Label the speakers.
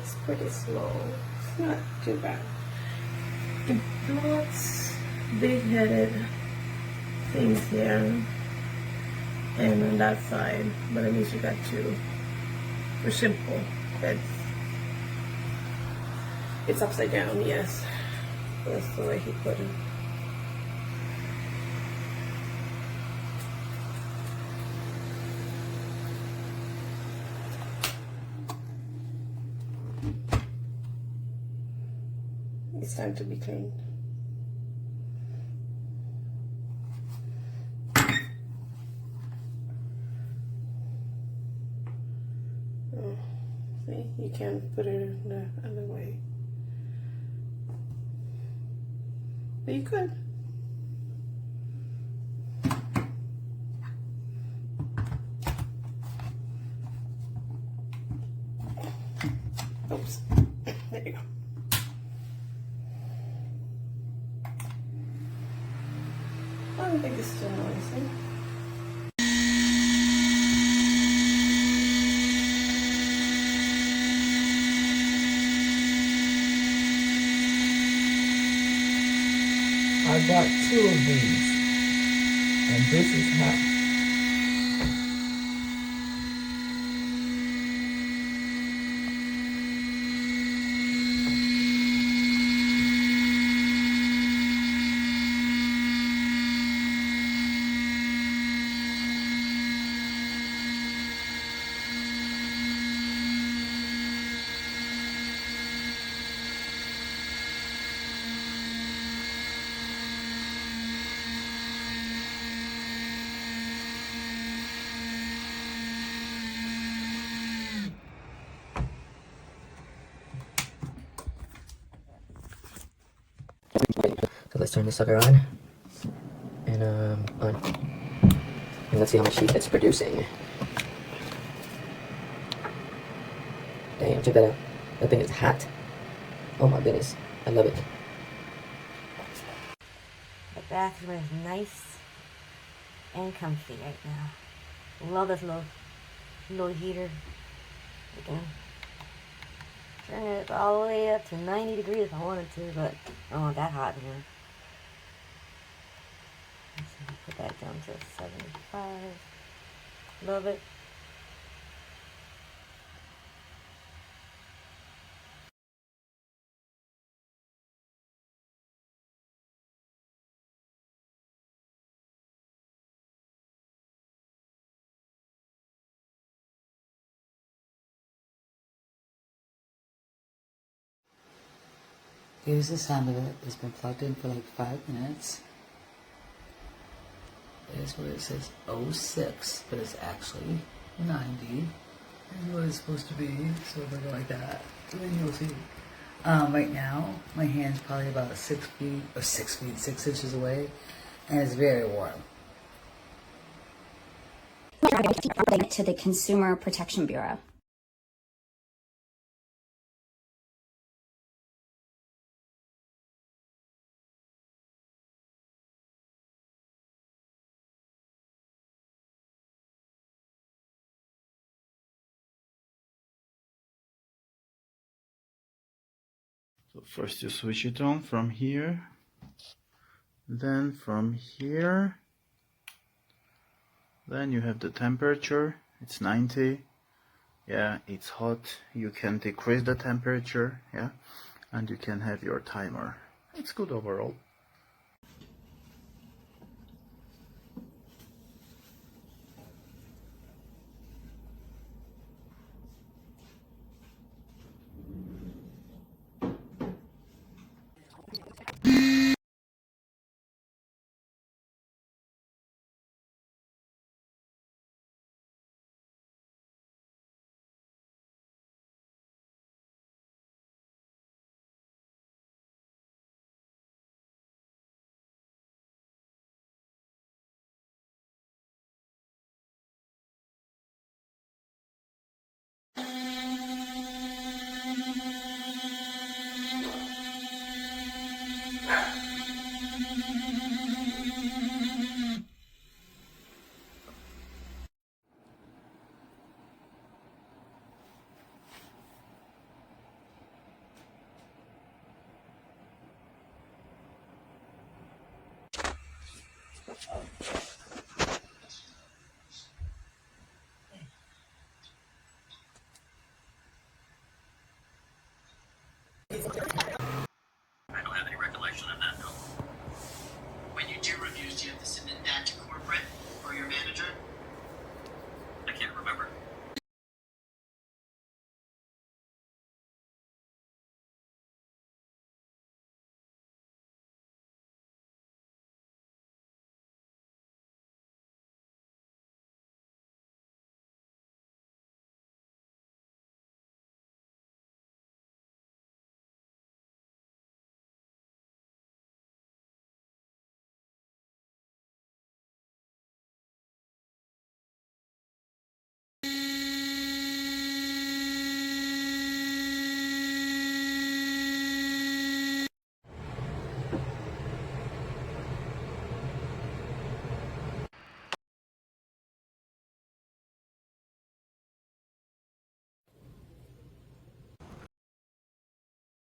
Speaker 1: It's pretty slow. It's not too bad. It blocks big-headed things here and on that side, but at least you got two for simple beds. It's upside down, yes. That's the way he put it. It's time to be cleaned. Oh, see, you can't put it the other way. But you could. Oops. There you go. I don't think it's too noisy.
Speaker 2: I got 2 of these, and this is hot. So let's turn this sucker on, and and let's see how much heat it's producing. Damn, check that out. That thing is hot. Oh my goodness, I love it.
Speaker 3: The bathroom is nice and comfy right now. Love this little heater. You can turn it all the way up to 90 degrees if I wanted to, but I don't want that hot in here. Let's put that down to 75. Love it.
Speaker 2: Here's the sound of it. It's been plugged in for like 5 minutes. There's where it says 06, but it's actually 90. Here's what it's supposed to be. So if I go like that, then you'll see. Right now, my hand's probably about 6 inches away, and it's very warm.
Speaker 4: To the Consumer Protection Bureau.
Speaker 5: So first you switch it on from here, then from here, then you have the temperature. It's 90. Yeah, it's hot. You can decrease the temperature, yeah, and you can have your timer. It's good overall.